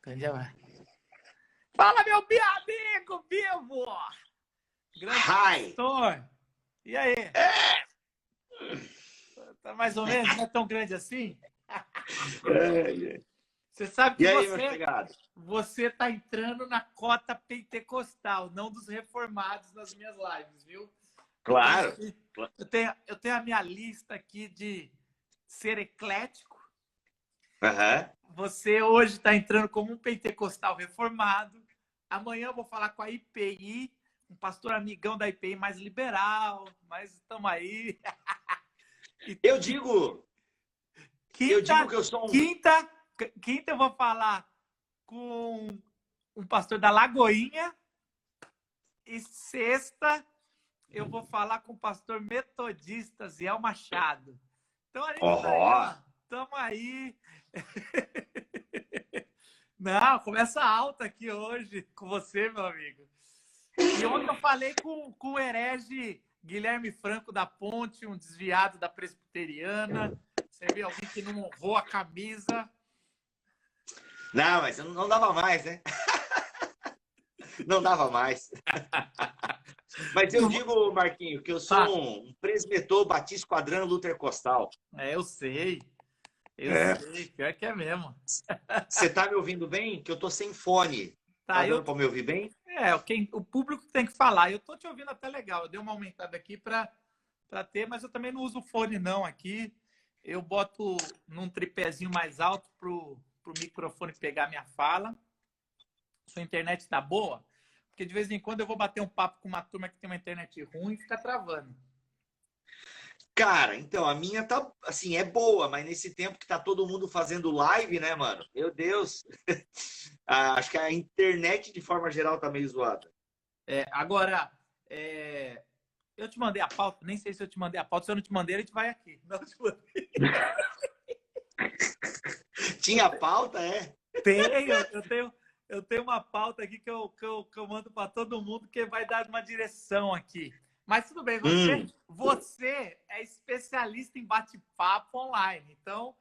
Grande abraço. Fala, meu amigo vivo! Grande pastor! E aí? Tá mais ou menos? Não é tão grande assim? Você sabe que E aí, meu chegado? você tá entrando na cota pentecostal, não dos reformados nas minhas lives, viu? Claro. Eu tenho a minha lista aqui de ser eclético. Você hoje está entrando como um pentecostal reformado. Amanhã eu vou falar com a IPI, um pastor amigão da IPI mais liberal, mas estamos aí. Eu digo que eu sou um... Quinta eu vou falar com um pastor da Lagoinha. E sexta eu vou falar com o pastor metodista Ziel Machado. Então a gente estamos aí. Não, começa alta aqui hoje com você, meu amigo. E ontem eu falei com o herege Guilherme Franco da Ponte, um desviado da presbiteriana. Você viu alguém que não honrou a camisa. Não, mas não dava mais, né? Não dava mais. Mas eu digo, Marquinho, que eu sou um presbitor batista quadrano lutercostal. Eu sei. Eu sei, pior que é mesmo. Você tá me ouvindo bem? Que eu tô sem fone. Tá dando pra me ouvir bem? O público tem que falar. Eu tô te ouvindo até legal. Eu dei uma aumentada aqui para ter, mas eu também não uso fone não aqui. Eu boto num tripézinho mais alto pro microfone pegar minha fala. Sua internet tá boa? Porque de vez em quando eu vou bater um papo com uma turma que tem uma internet ruim e fica travando. Cara, então, a minha tá, assim, é boa, mas nesse tempo que tá todo mundo fazendo live, né, mano? Meu Deus! Acho que a internet, de forma geral, tá meio zoada. Agora, eu te mandei a pauta, nem sei se eu te mandei a pauta. Se eu não te mandei, a gente vai aqui. Não te mandei. Tinha pauta, é? Eu tenho uma pauta aqui que eu mando para todo mundo que vai dar uma direção aqui. Mas tudo bem, você é especialista em bate-papo online. Então,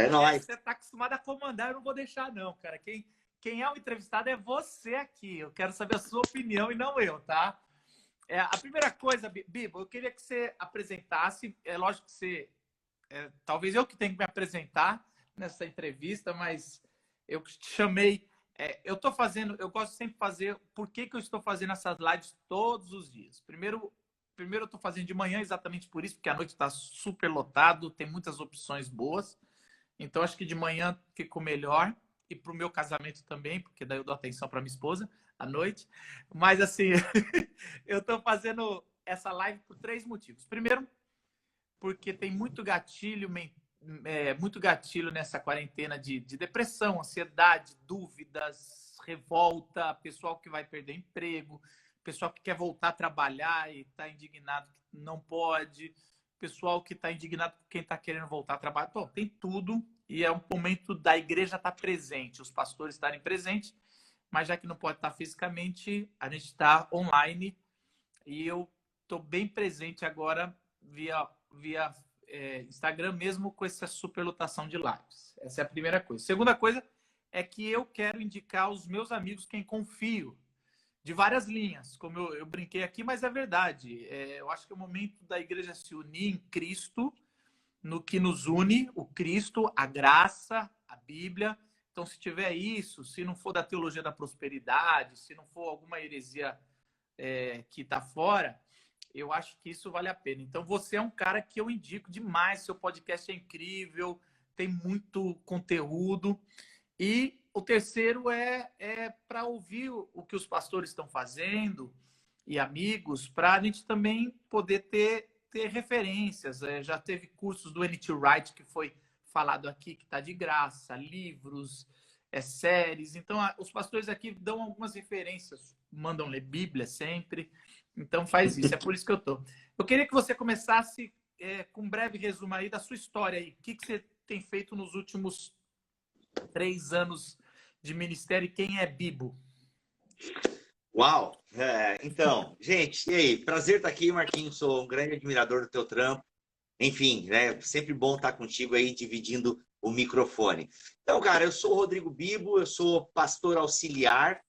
nóis. você está acostumado a comandar, eu não vou deixar não, cara. Quem é o entrevistado é você aqui. Eu quero saber a sua opinião e não eu, tá? A primeira coisa, Bibo, eu queria que você apresentasse. É lógico que você... talvez eu que tenha que me apresentar nessa entrevista, mas eu te chamei... eu gosto sempre de fazer... Por que eu estou fazendo essas lives todos os dias? Primeiro eu estou fazendo de manhã exatamente por isso, porque a noite está super lotado, tem muitas opções boas. Então, acho que de manhã ficou melhor. E para o meu casamento também, porque daí eu dou atenção para minha esposa à noite. Mas, assim, eu estou fazendo essa live por 3 motivos. Primeiro, porque tem muito gatilho nessa quarentena de depressão, ansiedade, dúvidas, revolta, pessoal que vai perder emprego, pessoal que quer voltar a trabalhar e está indignado que não pode, pessoal que está indignado com quem está querendo voltar a trabalhar. Bom, tem tudo e é um momento da igreja estar presente, os pastores estarem presentes, mas já que não pode estar fisicamente, a gente está online e eu estou bem presente agora via Instagram, mesmo com essa superlotação de lives. Essa é a primeira coisa. Segunda coisa é que eu quero indicar aos meus amigos quem confio, de várias linhas, como eu brinquei aqui, mas é verdade. Eu acho que é o momento da igreja se unir em Cristo, no que nos une, o Cristo, a graça, a Bíblia. Então, se tiver isso, se não for da teologia da prosperidade, se não for alguma heresia que está fora, eu acho que isso vale a pena. Então, você é um cara que eu indico demais. Seu podcast é incrível, tem muito conteúdo. E o terceiro é para ouvir o que os pastores estão fazendo e amigos, para a gente também poder ter referências. Já teve cursos do N.T. Wright, que foi falado aqui, que está de graça, livros, séries. Então, os pastores aqui dão algumas referências, mandam ler Bíblia sempre. Então, faz isso. É por isso que eu estou. Eu queria que você começasse com um breve resumo aí da sua história aí. O que você tem feito nos últimos 3 anos de ministério e quem é Bibo? Uau! Então, gente, e aí? Prazer estar aqui, Marquinhos. Sou um grande admirador do teu trampo. Enfim, né? Sempre bom estar contigo aí, dividindo o microfone. Então, cara, eu sou o Rodrigo Bibo, eu sou pastor auxiliar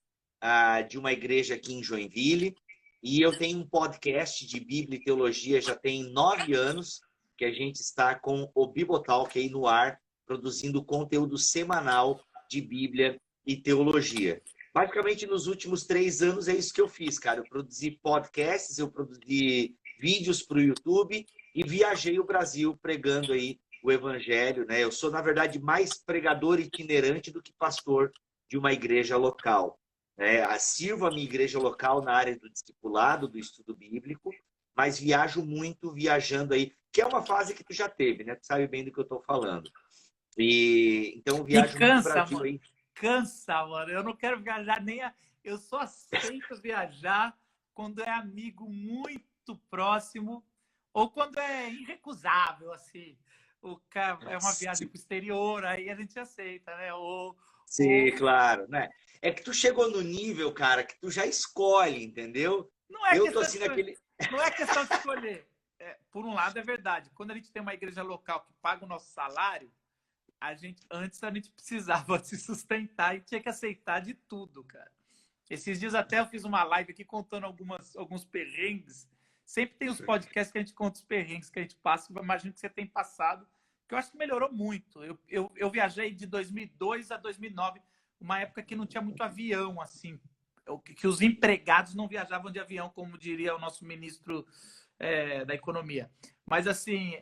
de uma igreja aqui em Joinville, e eu tenho um podcast de Bíblia e Teologia já tem 9 anos, que a gente está com o Bibotalk aí no ar, produzindo conteúdo semanal de Bíblia e Teologia. Basicamente, nos últimos 3 anos é isso que eu fiz, cara. Eu produzi podcasts, eu produzi vídeos para o YouTube e viajei o Brasil pregando aí o evangelho, né? Eu sou, na verdade, mais pregador itinerante do que pastor de uma igreja local. Sirvo a minha igreja local na área do discipulado, do estudo bíblico, mas viajo muito viajando aí, que é uma fase que tu já teve, né? Tu sabe bem do que eu estou falando. E então E viajo muito no cansa, Brasil mano. aí. Cansa, mano. Eu não quero viajar nem Eu só aceito viajar quando é amigo muito próximo ou quando é irrecusável, assim. O cara é uma viagem para o exterior, aí a gente aceita, né? Sim, claro, né? É que tu chegou no nível, cara, que tu já escolhe, entendeu? Não é Eu tô questão de assim escolher. naquele. Não é questão de escolher. Por um lado, é verdade. Quando a gente tem uma igreja local que paga o nosso salário, antes a gente precisava se sustentar e tinha que aceitar de tudo, cara. Esses dias até eu fiz uma live aqui contando alguns perrengues. Sempre tem os podcasts que a gente conta os perrengues que a gente passa. Eu imagino que você tem passado, que eu acho que melhorou muito. Eu viajei de 2002 a 2009, uma época que não tinha muito avião, assim, que os empregados não viajavam de avião, como diria o nosso ministro da Economia. Mas, assim,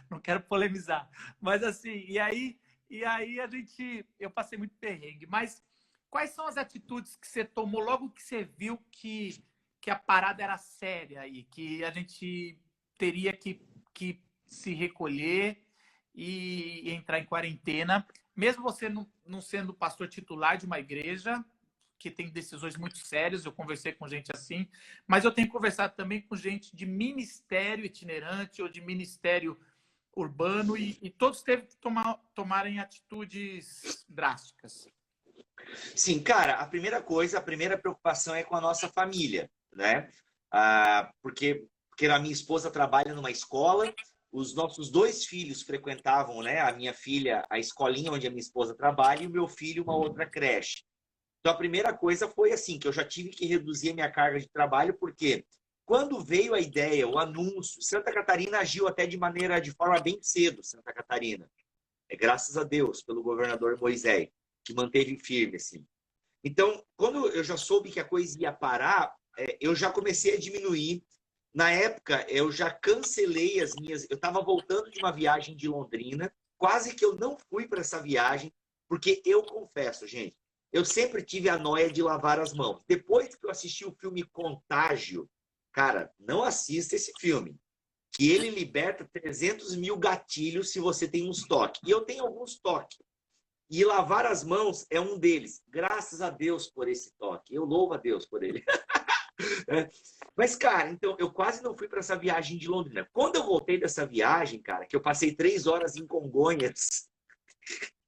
não quero polemizar. Mas, assim, eu passei muito perrengue. Mas quais são as atitudes que você tomou logo que você viu que a parada era séria e que a gente teria que se recolher e entrar em quarentena, mesmo você não sendo pastor titular de uma igreja que tem decisões muito sérias, eu conversei com gente assim, mas eu tenho conversado também com gente de ministério itinerante ou de ministério urbano e todos teve que tomarem atitudes drásticas. Sim, cara, a primeira preocupação é com a nossa família, né? Porque a minha esposa trabalha numa escola, os nossos 2 filhos frequentavam, né? A minha filha, a escolinha onde a minha esposa trabalha, e o meu filho, uma outra creche. Então, a primeira coisa foi assim, que eu já tive que reduzir a minha carga de trabalho, porque quando veio a ideia, o anúncio, Santa Catarina agiu até de forma bem cedo, Santa Catarina. Graças a Deus, pelo governador Moisés, que manteve firme, assim. Então, quando eu já soube que a coisa ia parar, eu já comecei a diminuir. Na época, eu já cancelei as minhas... Eu estava voltando de uma viagem de Londrina, quase que eu não fui para essa viagem, porque eu confesso, gente, eu sempre tive a noia de lavar as mãos. Depois que eu assisti o filme Contágio, cara, não assista esse filme, que ele liberta 300 mil gatilhos se você tem uns toques. E eu tenho alguns toques. E lavar as mãos é um deles. Graças a Deus por esse toque. Eu louvo a Deus por ele. Mas, cara, então, eu quase não fui para essa viagem de Londrina. Quando eu voltei dessa viagem, cara, que eu passei 3 horas em Congonhas.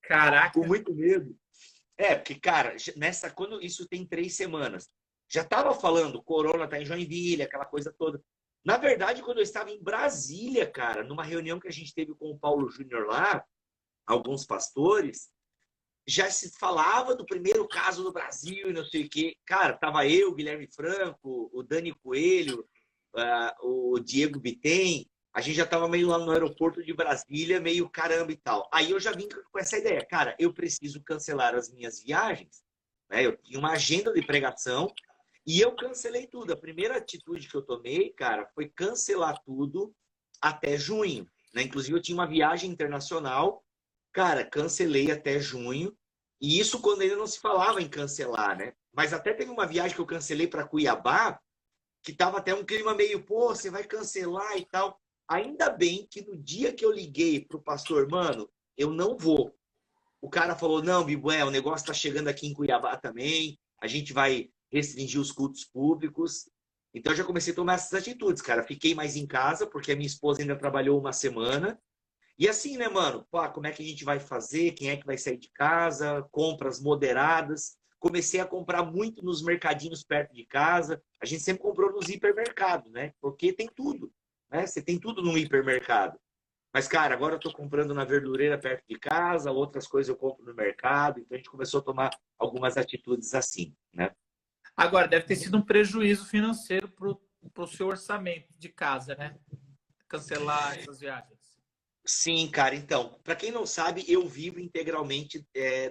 Caraca! Com muito medo. Porque, cara, quando isso tem 3 semanas, já estava falando, corona tá em Joinville, aquela coisa toda. Na verdade, quando eu estava em Brasília, cara, numa reunião que a gente teve com o Paulo Júnior lá, alguns pastores, já se falava do primeiro caso no Brasil e não sei o quê. Cara, tava eu, Guilherme Franco, o Dani Coelho, o Diego Bittem, a gente já tava meio lá no aeroporto de Brasília, meio caramba e tal. Aí eu já vim com essa ideia, cara, eu preciso cancelar as minhas viagens, né? Eu tinha uma agenda de pregação e eu cancelei tudo. A primeira atitude que eu tomei, cara, foi cancelar tudo até junho, né? Inclusive eu tinha uma viagem internacional, cara, cancelei até junho. E isso quando ainda não se falava em cancelar, né? Mas até teve uma viagem que eu cancelei para Cuiabá, que tava até um clima meio, pô, você vai cancelar e tal. Ainda bem que no dia que eu liguei pro pastor, mano, eu não vou. O cara falou, não, Bibué, o negócio tá chegando aqui em Cuiabá também, a gente vai restringir os cultos públicos. Então eu já comecei a tomar essas atitudes, cara. Fiquei mais em casa, porque a minha esposa ainda trabalhou uma semana. E assim, né, mano? Pô, como é que a gente vai fazer? Quem é que vai sair de casa? Compras moderadas. Comecei a comprar muito nos mercadinhos perto de casa. A gente sempre comprou nos hipermercados, né? Porque tem tudo, né? Você tem tudo no hipermercado. Mas, cara, agora eu estou comprando na verdureira perto de casa, outras coisas eu compro no mercado, então a gente começou a tomar algumas atitudes assim, né? Agora, deve ter sido um prejuízo financeiro para o seu orçamento de casa, né? Cancelar essas viagens. Sim, cara. Então, para quem não sabe, eu vivo integralmente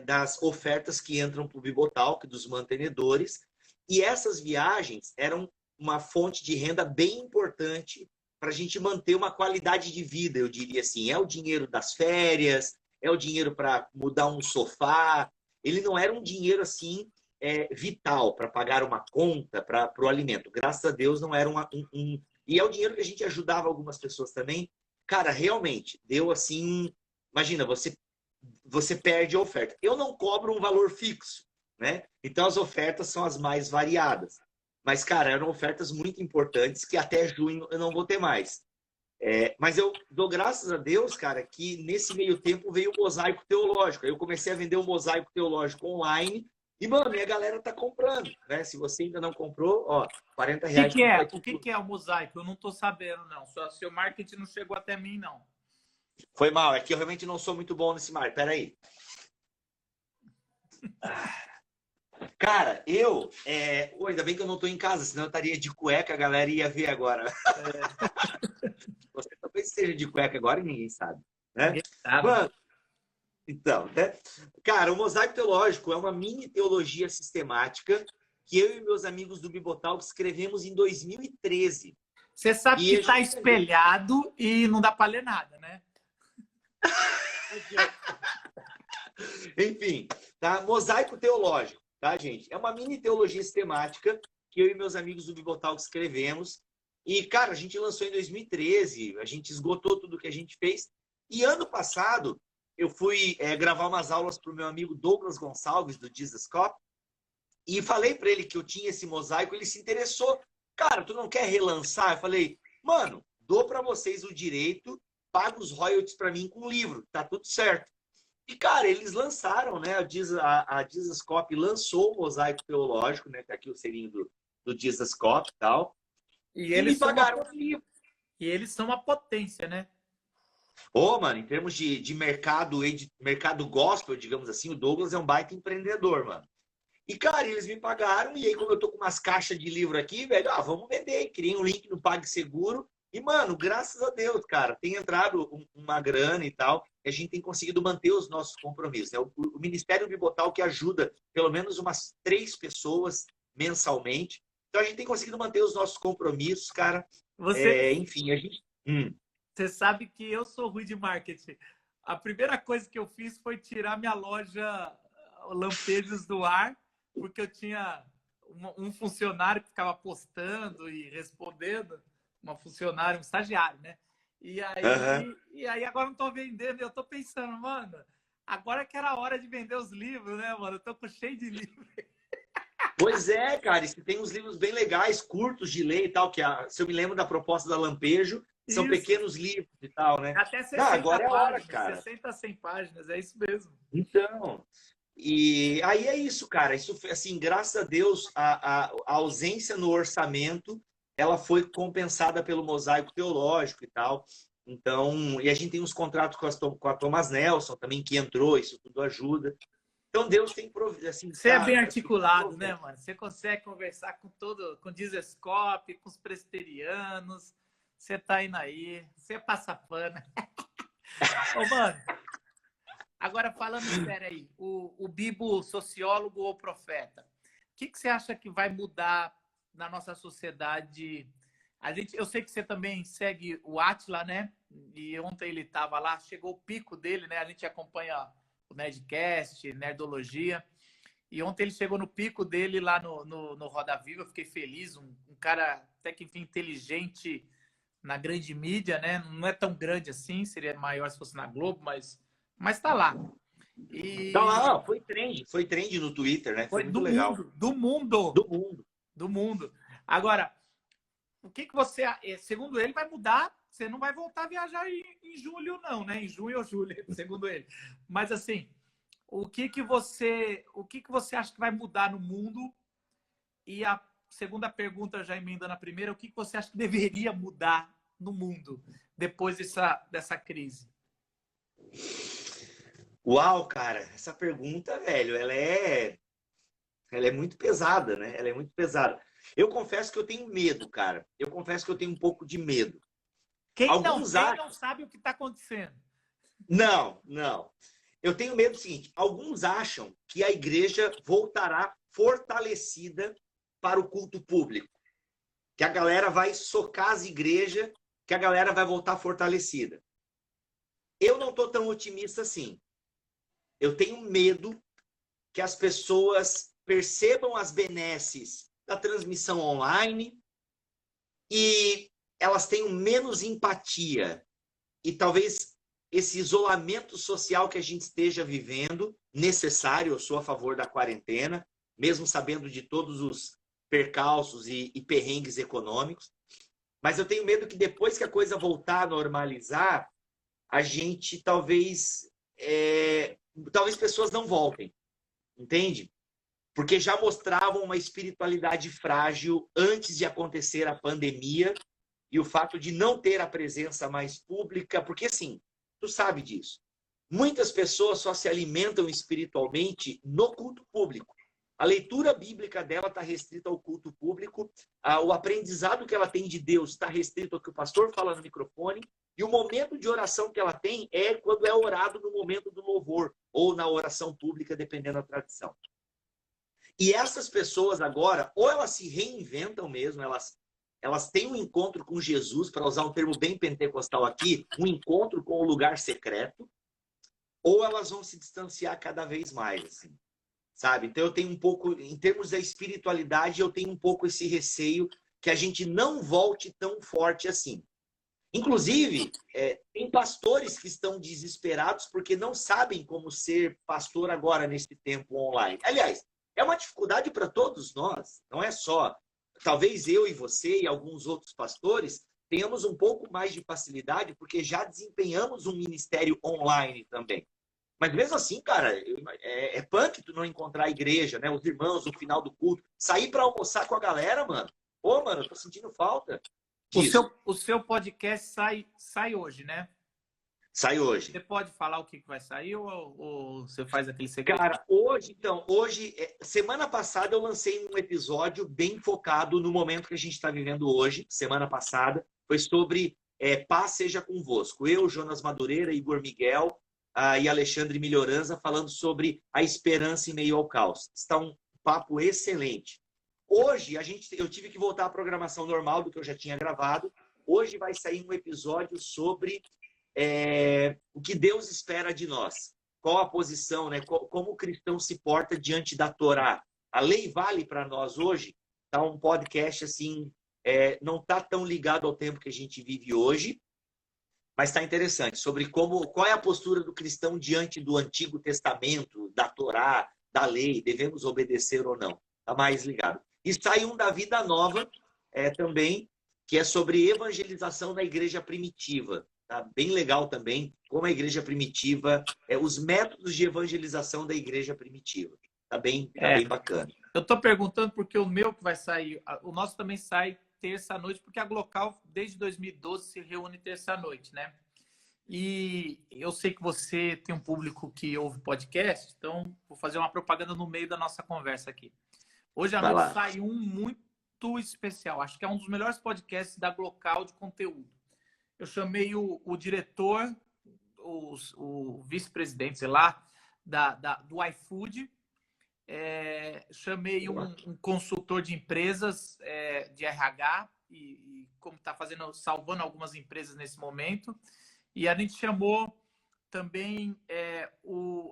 das ofertas que entram para o Bibotalk, dos mantenedores, e essas viagens eram uma fonte de renda bem importante para a gente manter uma qualidade de vida, eu diria assim. É o dinheiro das férias, é o dinheiro para mudar um sofá. Ele não era um dinheiro assim vital para pagar uma conta para o alimento. Graças a Deus não era E é o dinheiro que a gente ajudava algumas pessoas também. Cara, realmente, deu assim. Imagina, você perde a oferta. Eu não cobro um valor fixo, né? Então as ofertas são as mais variadas. Mas, cara, eram ofertas muito importantes que até junho eu não vou ter mais. Mas eu dou graças a Deus, cara, que nesse meio tempo veio o mosaico teológico. Aí eu comecei a vender o mosaico teológico online e, mano, minha galera tá comprando, né? Se você ainda não comprou, ó, R$ 40 completo. O que é o mosaico? Eu não estou sabendo, não. Seu marketing não chegou até mim, não. Foi mal, é que eu realmente não sou muito bom nesse mar. Peraí. Cara, ainda bem que eu não tô em casa, senão eu estaria de cueca, a galera ia ver agora. Você talvez esteja de cueca agora e ninguém sabe, né? Ninguém sabe. Mano, então, né? Cara, o Mosaico Teológico é uma mini teologia sistemática que eu e meus amigos do Bibotalk escrevemos em 2013. Você sabe que está gente... espelhado e não dá para ler nada, né? Enfim, tá? Mosaico Teológico, tá, gente? É uma mini teologia sistemática que eu e meus amigos do Bibotalk escrevemos. E, cara, a gente lançou em 2013, a gente esgotou tudo que a gente fez. E ano passado, eu fui gravar umas aulas para o meu amigo Douglas Gonçalves, do Jesus Cop, e falei para ele que eu tinha esse mosaico, ele se interessou. Cara, tu não quer relançar? Eu falei, mano, dou para vocês o direito, paga os royalties para mim com o livro, tá tudo certo. E, cara, eles lançaram, né? A Jesus Cop lançou o mosaico teológico, né? Tá aqui o selinho do Jesus Cop e tal. E me pagaram o livro. E eles são uma potência, né? Mano, em termos de mercado gospel, digamos assim, o Douglas é um baita empreendedor, mano. E, cara, eles me pagaram, e aí, como eu tô com umas caixas de livro aqui, velho, vamos vender. Criei um link no PagSeguro. E, mano, graças a Deus, cara, tem entrado uma grana e tal, e a gente tem conseguido manter os nossos compromissos. Né? O Ministério Bibotal que ajuda pelo menos umas 3 pessoas mensalmente. Então, a gente tem conseguido manter os nossos compromissos, cara. Enfim, a gente... Você sabe que eu sou ruim de marketing. A primeira coisa que eu fiz foi tirar minha loja Lampejos do ar, porque eu tinha um funcionário que ficava postando e respondendo, uma funcionária, um estagiário, né? E aí agora não estou vendendo, eu estou pensando, mano, agora que era a hora de vender os livros, né, mano? Eu tô cheio de livros. Pois é, cara, e tem uns livros bem legais, curtos de ler e tal, se eu me lembro da proposta da Lampejo, são pequenos livros e tal, né? Até 60 agora é a hora, cara. 60 a 100 páginas, é isso mesmo. Então, e aí é isso, cara. Isso, assim, graças a Deus, a ausência no orçamento, ela foi compensada pelo mosaico teológico e tal. Então, e a gente tem uns contratos com a Thomas Nelson também, que entrou, isso tudo ajuda. Então, Deus tem assim, você é bem articulado, né, mano? Você consegue conversar com com o Dizescope, com os presbiterianos. Você tá indo aí, você passa pano. Ô, mano, agora falando sério aí, o Bibo, sociólogo ou profeta, o que você acha que vai mudar na nossa sociedade? Eu sei que você também segue o Átila, né? E ontem ele estava lá, chegou o pico dele, né? A gente acompanha o Nerdcast, Nerdologia. E ontem ele chegou no pico dele lá no Roda Viva. Eu fiquei feliz, um cara até que enfim inteligente na grande mídia, né? Não é tão grande assim, seria maior se fosse na Globo, mas tá lá. Tá lá, foi trend no Twitter, né? Foi muito legal. Do mundo. Agora, o que você, segundo ele, vai mudar? Você não vai voltar a viajar em julho, não, né? Em junho ou julho, segundo ele. Mas assim, o que você acha que vai mudar no mundo? E a segunda pergunta, já emendando a primeira, o que você acha que deveria mudar no mundo depois dessa crise? Uau, cara, essa pergunta, velho, ela é muito pesada, né? Ela é muito pesada. Eu confesso que eu tenho medo, cara. Eu confesso que eu tenho um pouco de medo. Quem Alguns não acham. sabe o que está acontecendo? Não, não. Eu tenho medo do seguinte: alguns acham que a igreja voltará fortalecida para o culto público, que a galera vai socar as igrejas, que a galera vai voltar fortalecida. Eu não estou tão otimista assim. Eu tenho medo que as pessoas percebam as benesses da transmissão online e elas tenham menos empatia. E talvez esse isolamento social que a gente esteja vivendo, necessário, eu sou a favor da quarentena, mesmo sabendo de todos os percalços e perrengues econômicos, mas eu tenho medo que depois que a coisa voltar a normalizar, a gente talvez pessoas não voltem, entende? Porque já mostravam uma espiritualidade frágil antes de acontecer a pandemia e o fato de não ter a presença mais pública, porque assim, tu sabe disso. Muitas pessoas só se alimentam espiritualmente no culto público. A leitura bíblica dela está restrita ao culto público, o aprendizado que ela tem de Deus está restrito ao que o pastor fala no microfone, e o momento de oração que ela tem é quando é orado no momento do louvor, ou na oração pública, dependendo da tradição. E essas pessoas agora, ou elas se reinventam mesmo, elas têm um encontro com Jesus, para usar um termo bem pentecostal aqui, um encontro com o lugar secreto, ou elas vão se distanciar cada vez mais, assim, sabe? Então eu tenho um pouco, em termos da espiritualidade, eu tenho um pouco esse receio que a gente não volte tão forte assim. Inclusive, tem pastores que estão desesperados porque não sabem como ser pastor agora nesse tempo online. Aliás, é uma dificuldade para todos nós, não é só. Talvez eu e você e alguns outros pastores tenhamos um pouco mais de facilidade porque já desempenhamos um ministério online também. Mas mesmo assim, cara, é punk tu não encontrar a igreja, né? Os irmãos no final do culto. Sair para almoçar com a galera, mano. Pô, mano, eu tô sentindo falta disso. O seu podcast sai hoje, né? Sai hoje. Você pode falar o que vai sair ou você faz aquele segredo? Cara, hoje, semana passada eu lancei um episódio bem focado no momento que a gente está vivendo hoje. Semana passada foi sobre paz seja convosco. Eu, Jonas Madureira, Igor Miguel e Alexandre Melhoranza falando sobre a esperança em meio ao caos. Está um papo excelente. Hoje eu tive que voltar à programação normal do que eu já tinha gravado. Hoje vai sair um episódio sobre o que Deus espera de nós. Qual a posição, né? Como o cristão se porta diante da Torá. A lei vale para nós hoje. Tá um podcast assim, não está tão ligado ao tempo que a gente vive hoje, mas está interessante sobre qual é a postura do cristão diante do Antigo Testamento, da Torá, da lei, devemos obedecer ou não. Está mais ligado. E sai um da Vida Nova também, que é sobre evangelização da igreja primitiva. Tá bem legal também, como a igreja primitiva, os métodos de evangelização da igreja primitiva. Tá bem bacana. Eu estou perguntando porque o meu que vai sair, o nosso também sai terça-noite, porque a Glocal, desde 2012, se reúne terça-noite, né? E eu sei que você tem um público que ouve podcast, então vou fazer uma propaganda no meio da nossa conversa aqui. Hoje à noite sai um muito especial, acho que é um dos melhores podcasts da Glocal de conteúdo. Eu chamei o diretor, o vice-presidente, sei lá, do iFood, chamei um consultor de empresas de RH e como está salvando algumas empresas nesse momento. E a gente chamou também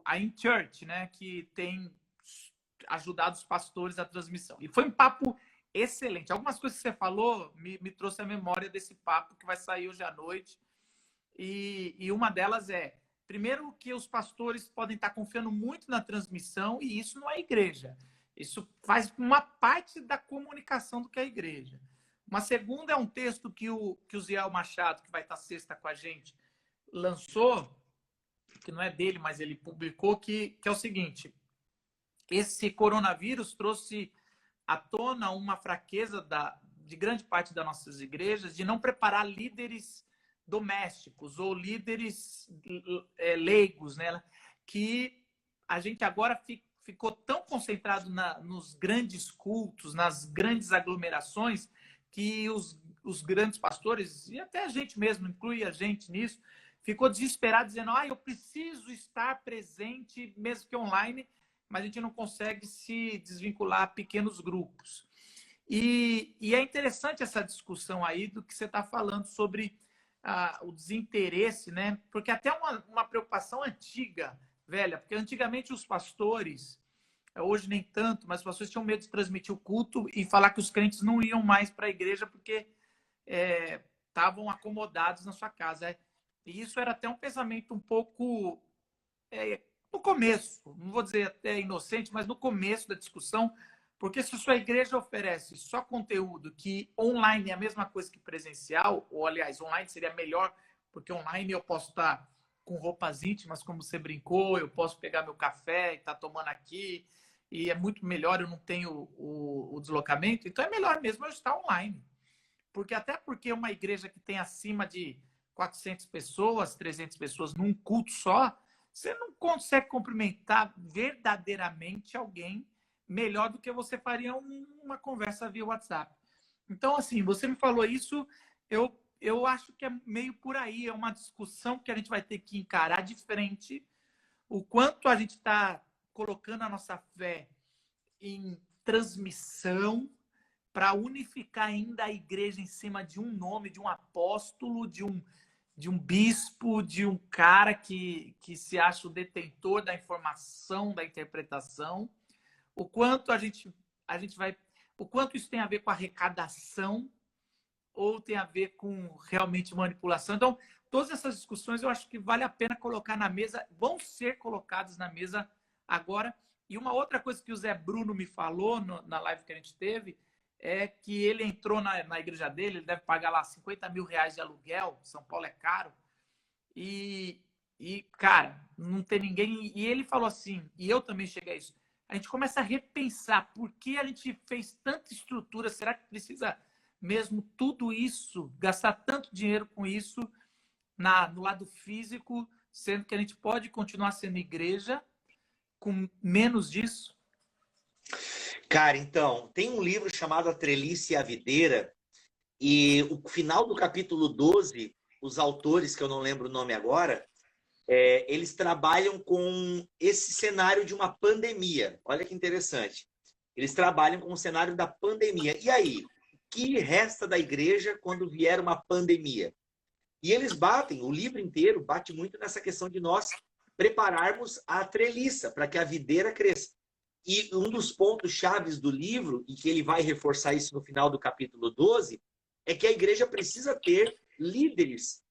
a InChurch, né, que tem ajudado os pastores à transmissão. E foi um papo excelente. Algumas coisas que você falou me trouxe a memória desse papo que vai sair hoje à noite. E uma delas primeiro, que os pastores podem estar confiando muito na transmissão, e isso não é igreja. Isso faz uma parte da comunicação do que é a igreja. Uma segunda é um texto que o Ziel Machado, que vai estar sexta com a gente, lançou, que não é dele, mas ele publicou, que é o seguinte: esse coronavírus trouxe à tona uma fraqueza de grande parte das nossas igrejas de não preparar líderes domésticos ou líderes leigos, né? Que a gente agora ficou tão concentrado nos grandes cultos, nas grandes aglomerações, que os grandes pastores, e até a gente mesmo, inclui a gente nisso, ficou desesperado dizendo, eu preciso estar presente, mesmo que online, mas a gente não consegue se desvincular a pequenos grupos. E é interessante essa discussão aí do que você está falando sobre o desinteresse, né? Porque até uma preocupação antiga, velha, porque antigamente os pastores, hoje nem tanto, mas os pastores tinham medo de transmitir o culto e falar que os crentes não iam mais para a igreja porque estavam acomodados na sua casa. E isso era até um pensamento um pouco, no começo, não vou dizer até inocente, mas no começo da discussão, porque se a sua igreja oferece só conteúdo que online é a mesma coisa que presencial, ou aliás, online seria melhor, porque online eu posso estar com roupas íntimas, como você brincou, eu posso pegar meu café e estar tomando aqui, e é muito melhor, eu não tenho o deslocamento, então é melhor mesmo eu estar online. Até porque uma igreja que tem acima de 400 pessoas, 300 pessoas num culto só, você não consegue cumprimentar verdadeiramente alguém melhor do que você faria uma conversa via WhatsApp. Então, assim, você me falou isso, eu acho que é meio por aí, é uma discussão que a gente vai ter que encarar de frente, o quanto a gente está colocando a nossa fé em transmissão para unificar ainda a igreja em cima de um nome, de um apóstolo, de um bispo, de um cara que se acha o detentor da informação, da interpretação. O quanto a gente vai... O quanto isso tem a ver com arrecadação ou tem a ver com realmente manipulação. Então, todas essas discussões eu acho que vale a pena colocar na mesa, vão ser colocadas na mesa agora. E uma outra coisa que o Zé Bruno me falou na live que a gente teve é que ele entrou na igreja dele, ele deve pagar lá 50 mil reais de aluguel, São Paulo é caro, e cara, não tem ninguém... E ele falou assim, e eu também cheguei a isso, a gente começa a repensar por que a gente fez tanta estrutura, será que precisa mesmo tudo isso, gastar tanto dinheiro com isso no lado físico, sendo que a gente pode continuar sendo igreja com menos disso? Cara, então, tem um livro chamado A Trelice e a Videira, e o final do capítulo 12, os autores, que eu não lembro o nome agora, eles trabalham com esse cenário de uma pandemia. Olha que interessante. Eles trabalham com o cenário da pandemia. E aí? O que resta da igreja quando vier uma pandemia? E eles o livro inteiro bate muito nessa questão de nós prepararmos a treliça para que a videira cresça. E um dos pontos chaves do livro, e que ele vai reforçar isso no final do capítulo 12, é que a igreja precisa ter líderes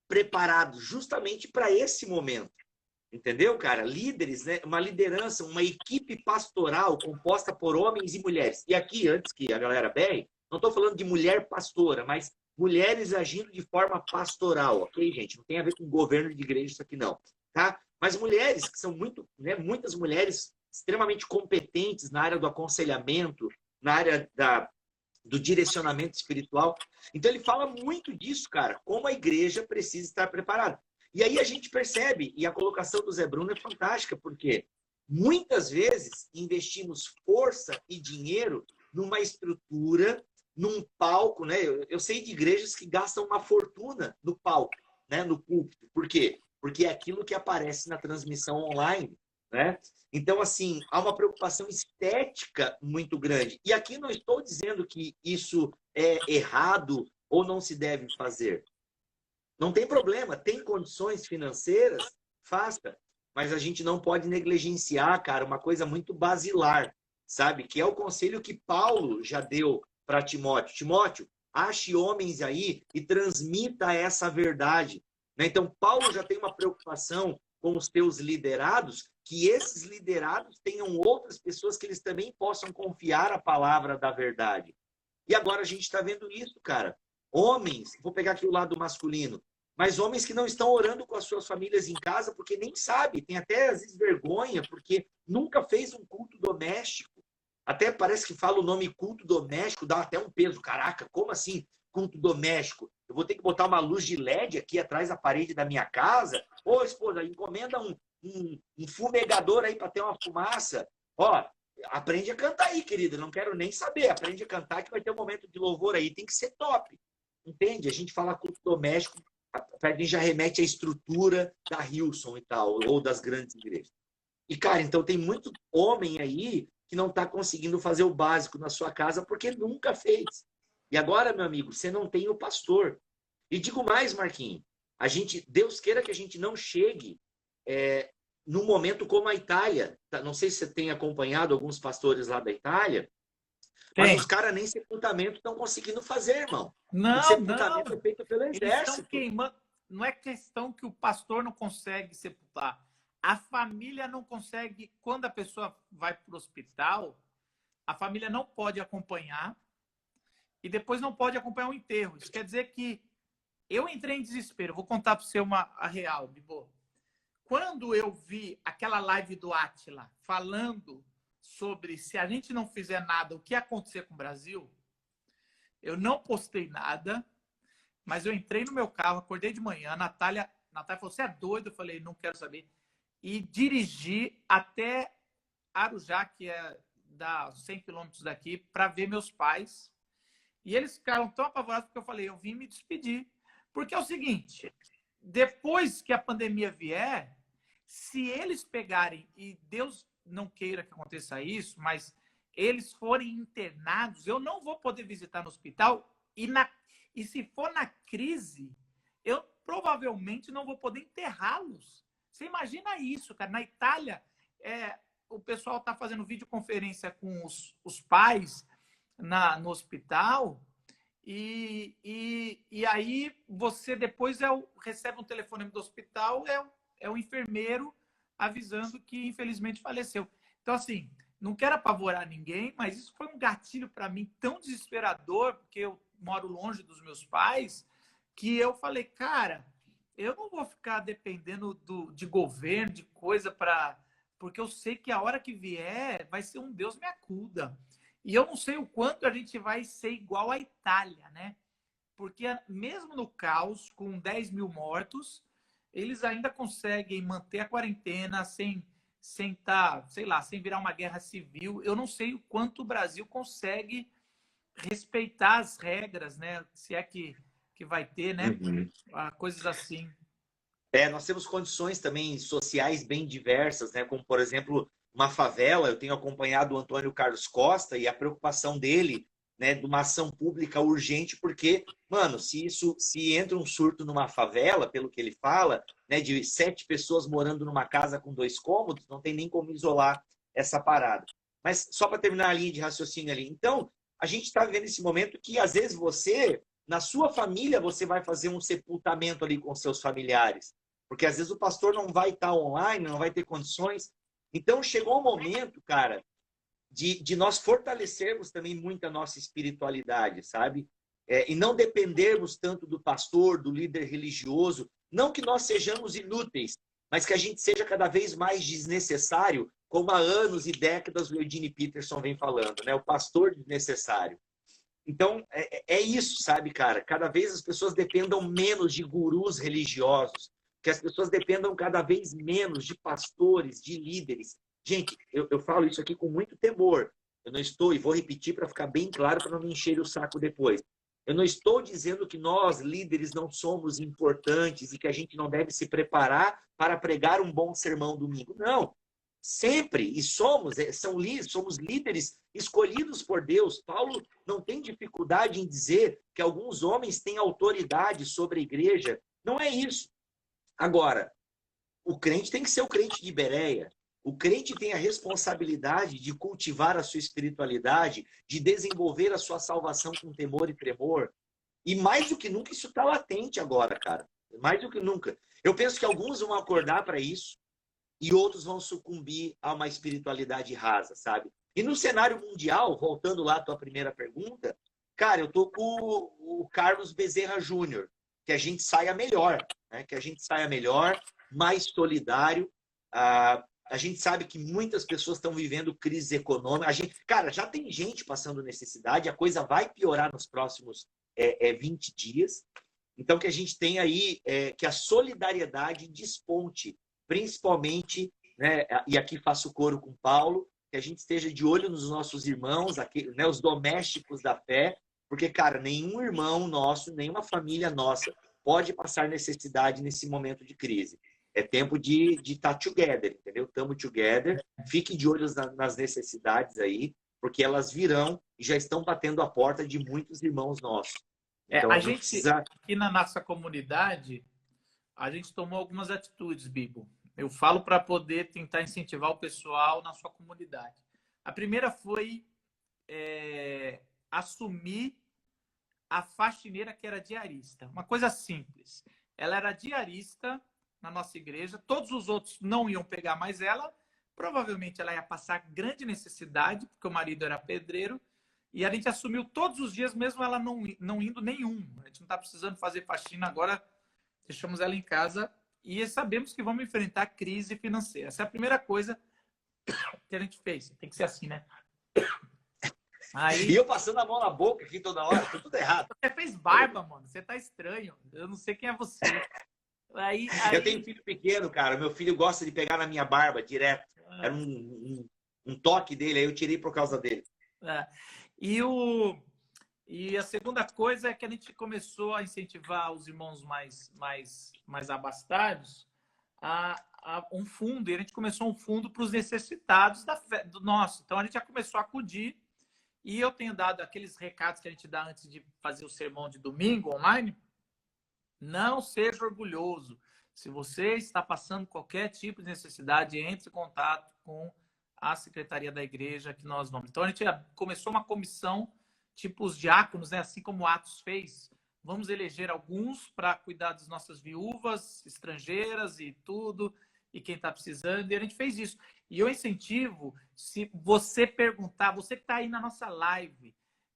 preparados justamente para esse momento. Entendeu, cara? Líderes, né? Uma liderança, uma equipe pastoral composta por homens e mulheres. E aqui, antes que a galera berre, não estou falando de mulher pastora, mas mulheres agindo de forma pastoral, ok, gente? Não tem a ver com governo de igreja isso aqui, não. Tá? Mas mulheres que são muitas mulheres extremamente competentes na área do aconselhamento, na área do direcionamento espiritual. Então ele fala muito disso, cara, como a igreja precisa estar preparada. E aí a gente percebe, e a colocação do Zé Bruno é fantástica, porque muitas vezes investimos força e dinheiro numa estrutura, num palco, né? Eu sei de igrejas que gastam uma fortuna no palco, né? No púlpito. Por quê? Porque é aquilo que aparece na transmissão online, né? Então, assim, há uma preocupação estética muito grande. E aqui não estou dizendo que isso é errado ou não se deve fazer. Não tem problema, tem condições financeiras, faça. Mas a gente não pode negligenciar, cara, uma coisa muito basilar, sabe? Que é o conselho que Paulo já deu para Timóteo. Timóteo, ache homens aí e transmita essa verdade. Então, Paulo já tem uma preocupação com os teus liderados, que esses liderados tenham outras pessoas que eles também possam confiar a palavra da verdade. E agora a gente está vendo isso, cara. Homens, vou pegar aqui o lado masculino, mas homens que não estão orando com as suas famílias em casa porque nem sabe, tem até às vezes vergonha, porque nunca fez um culto doméstico. Até parece que fala o nome culto doméstico, dá até um peso. Caraca, como assim culto doméstico? Eu vou ter que botar uma luz de LED aqui atrás da parede da minha casa? Ô, esposa, encomenda um fumegador aí para ter uma fumaça. Ó, aprende a cantar aí, querida. Não quero nem saber. Aprende a cantar que vai ter um momento de louvor aí. Tem que ser top. Entende? A gente fala culto doméstico, a gente já remete à estrutura da Hillsong e tal, ou das grandes igrejas. E, cara, então tem muito homem aí que não está conseguindo fazer o básico na sua casa porque nunca fez. E agora, meu amigo, você não tem o pastor. E digo mais, Marquinhos, Deus queira que a gente não chegue num momento como a Itália. Não sei se você tem acompanhado alguns pastores lá da Itália, mas os caras nem sepultamento estão conseguindo fazer, irmão. O sepultamento é feito pelo exército. Eles estão queimando. Não é questão que o pastor não consegue sepultar. A família não consegue. Quando a pessoa vai para o hospital, a família não pode acompanhar e depois não pode acompanhar o enterro. Isso quer dizer que eu entrei em desespero. Vou contar para você a real, Bibo. Quando eu vi aquela live do Átila falando sobre se a gente não fizer nada, o que ia acontecer com o Brasil, eu não postei nada, mas eu entrei no meu carro, acordei de manhã, a Natália falou, você é doido? Eu falei, não quero saber. E dirigi até Arujá, que é 100 quilômetros daqui, para ver meus pais. E eles ficaram tão apavorados porque eu falei, eu vim me despedir. Porque é o seguinte, depois que a pandemia vier, se eles pegarem, e Deus não queira que aconteça isso, mas eles forem internados, eu não vou poder visitar no hospital e se for na crise, eu provavelmente não vou poder enterrá-los. Você imagina isso, cara. Na Itália, o pessoal está fazendo videoconferência com os pais no hospital e aí você depois recebe um telefonema do hospital, é o enfermeiro avisando que infelizmente faleceu. Então, assim, não quero apavorar ninguém, mas isso foi um gatilho para mim tão desesperador, porque eu moro longe dos meus pais, que eu falei, cara, eu não vou ficar dependendo de governo, de coisa porque eu sei que a hora que vier vai ser um Deus me acuda. E eu não sei o quanto a gente vai ser igual à Itália, né? Porque mesmo no caos, com 10 mil mortos, eles ainda conseguem manter a quarentena sem sei lá, sem virar uma guerra civil. Eu não sei o quanto o Brasil consegue respeitar as regras, né? Se é que vai ter, né? Uhum. Coisas assim. Nós temos condições também sociais bem diversas, né? Como, por exemplo, uma favela. Eu tenho acompanhado o Antônio Carlos Costa e a preocupação dele, né, de uma ação pública urgente, porque, mano, se entra um surto numa favela, pelo que ele fala, né, de 7 pessoas morando numa casa com 2 cômodos, não tem nem como isolar essa parada. Mas só para terminar a linha de raciocínio ali. Então, a gente está vivendo esse momento que, às vezes, na sua família, você vai fazer um sepultamento ali com seus familiares. Porque, às vezes, o pastor não vai estar online, não vai ter condições. Então, chegou o momento, cara, de nós fortalecermos também muito a nossa espiritualidade, sabe? E não dependermos tanto do pastor, do líder religioso. Não que nós sejamos inúteis, mas que a gente seja cada vez mais desnecessário, como há anos e décadas o Eugene Peterson vem falando, né? O pastor desnecessário. Então, é isso, sabe, cara? Cada vez as pessoas dependam menos de gurus religiosos, que as pessoas dependam cada vez menos de pastores, de líderes. Gente, eu falo isso aqui com muito temor. Eu não estou, e vou repetir para ficar bem claro, para não me encher o saco depois. Eu não estou dizendo que nós, líderes, não somos importantes e que a gente não deve se preparar para pregar um bom sermão domingo. Não. Sempre. E somos líderes escolhidos por Deus. Paulo não tem dificuldade em dizer que alguns homens têm autoridade sobre a igreja. Não é isso. Agora, o crente tem que ser o crente de Bereia. O crente tem a responsabilidade de cultivar a sua espiritualidade, de desenvolver a sua salvação com temor e tremor. E mais do que nunca, isso está latente agora, cara. Mais do que nunca. Eu penso que alguns vão acordar para isso e outros vão sucumbir a uma espiritualidade rasa, sabe? E no cenário mundial, voltando lá à tua primeira pergunta, cara, eu tô com o Carlos Bezerra Júnior, que a gente saia melhor, né? Que a gente saia melhor, mais solidário. A gente sabe que muitas pessoas estão vivendo crise econômica. Cara, já tem gente passando necessidade, a coisa vai piorar nos próximos 20 dias. Então, que a gente tem aí que a solidariedade desponte, principalmente, né, e aqui faço coro com Paulo, que a gente esteja de olho nos nossos irmãos, aqui, né, os domésticos da fé, porque, cara, nenhum irmão nosso, nenhuma família nossa pode passar necessidade nesse momento de crise. É tempo de estar together, entendeu? Estamos together. Fique de olho nas necessidades aí, porque elas virão e já estão batendo a porta de muitos irmãos nossos. Então, a gente, aqui na nossa comunidade, a gente tomou algumas atitudes, Bibo. Eu falo para poder tentar incentivar o pessoal na sua comunidade. A primeira foi assumir a faxineira que era diarista. Uma coisa simples. Ela era diarista na nossa igreja, todos os outros não iam pegar mais ela, provavelmente ela ia passar grande necessidade, porque o marido era pedreiro, e a gente assumiu todos os dias, mesmo ela não indo nenhum. A gente não está precisando fazer faxina agora, deixamos ela em casa e sabemos que vamos enfrentar crise financeira. Essa é a primeira coisa que a gente fez. Tem que ser assim, né? Aí... E eu passando a mão na boca aqui toda hora, tá tudo errado. Você fez barba, mano. Você tá estranho. Eu não sei quem é você. Aí... Eu tenho um filho pequeno, cara. Meu filho gosta de pegar na minha barba direto. Era um toque dele, aí eu tirei por causa dele. E a segunda coisa é que a gente começou a incentivar os irmãos mais abastados a um fundo. E a gente começou um fundo para os necessitados do nosso. Então, a gente já começou a acudir. E eu tenho dado aqueles recados que a gente dá antes de fazer o sermão de domingo online. Não seja orgulhoso. Se você está passando qualquer tipo de necessidade, entre em contato com a secretaria da igreja que nós vamos. Então, a gente começou uma comissão, tipo os diáconos, né? Assim como o Atos fez. Vamos eleger alguns para cuidar das nossas viúvas estrangeiras e tudo, e quem está precisando. E a gente fez isso. E eu incentivo, se você perguntar, você que está aí na nossa live,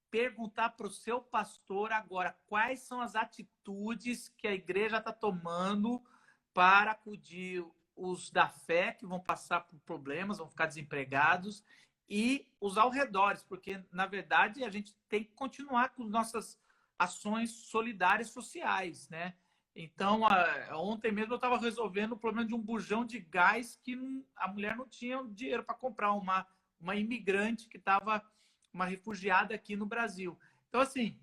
perguntar para o seu pastor agora quais são as atitudes que a igreja está tomando para acudir os da fé, que vão passar por problemas, vão ficar desempregados, e os alredores, porque, na verdade, a gente tem que continuar com nossas ações solidárias sociais, né? Então, ontem mesmo eu estava resolvendo o problema de um bujão de gás que a mulher não tinha dinheiro para comprar, uma imigrante que estava, uma refugiada aqui no Brasil. Então, assim,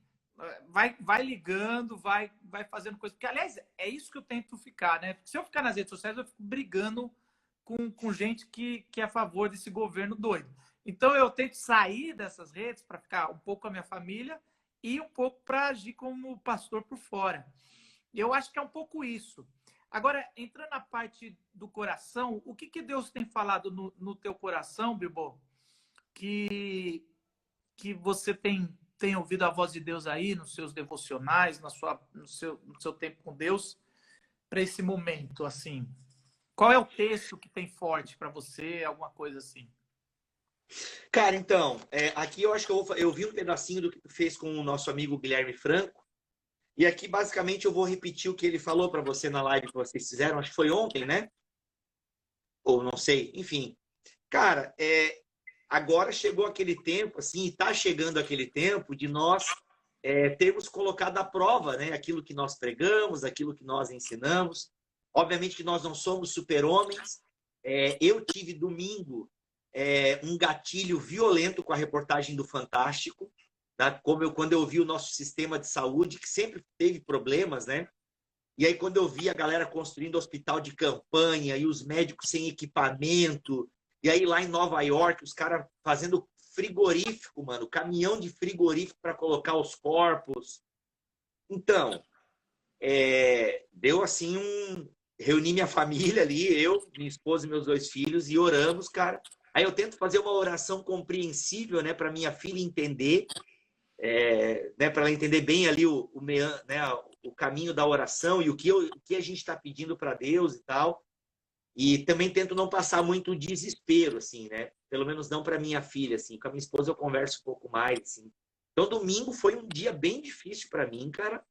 vai ligando, vai fazendo coisa. Porque, aliás, é isso que eu tento ficar, né? Porque se eu ficar nas redes sociais, eu fico brigando com gente que é a favor desse governo doido. Então, eu tento sair dessas redes para ficar um pouco com a minha família e um pouco para agir como pastor por fora. Eu acho que é um pouco isso. Agora, entrando na parte do coração, o que Deus tem falado no teu coração, Bibo, que você tem ouvido a voz de Deus aí nos seus devocionais, no seu tempo com Deus, para esse momento, assim? Qual é o texto que tem forte para você, alguma coisa assim? Cara, então, aqui eu acho que eu vi um pedacinho do que tu fez com o nosso amigo Guilherme Franco. E aqui, basicamente, eu vou repetir o que ele falou para você na live que vocês fizeram. Acho que foi ontem, né? Ou não sei. Enfim. Cara, agora chegou aquele tempo, assim, e está chegando aquele tempo de nós termos colocado à prova, né? Aquilo que nós pregamos, aquilo que nós ensinamos. Obviamente que nós não somos super-homens. Eu tive domingo um gatilho violento com a reportagem do Fantástico. Quando eu vi o nosso sistema de saúde, que sempre teve problemas, né? E aí, quando eu vi a galera construindo hospital de campanha e os médicos sem equipamento, e aí lá em Nova York, os caras fazendo frigorífico, mano, caminhão de frigorífico para colocar os corpos. Então, deu assim reuni minha família ali, eu, minha esposa e meus 2 filhos, e oramos, cara. Aí eu tento fazer uma oração compreensível, né, para minha filha entender. Né, para ela entender bem ali o caminho da oração e o que a gente está pedindo para Deus e tal. E também tento não passar muito desespero, assim, né? Pelo menos não para minha filha, assim. Com a minha esposa eu converso um pouco mais, assim. Então, domingo foi um dia bem difícil para mim, cara.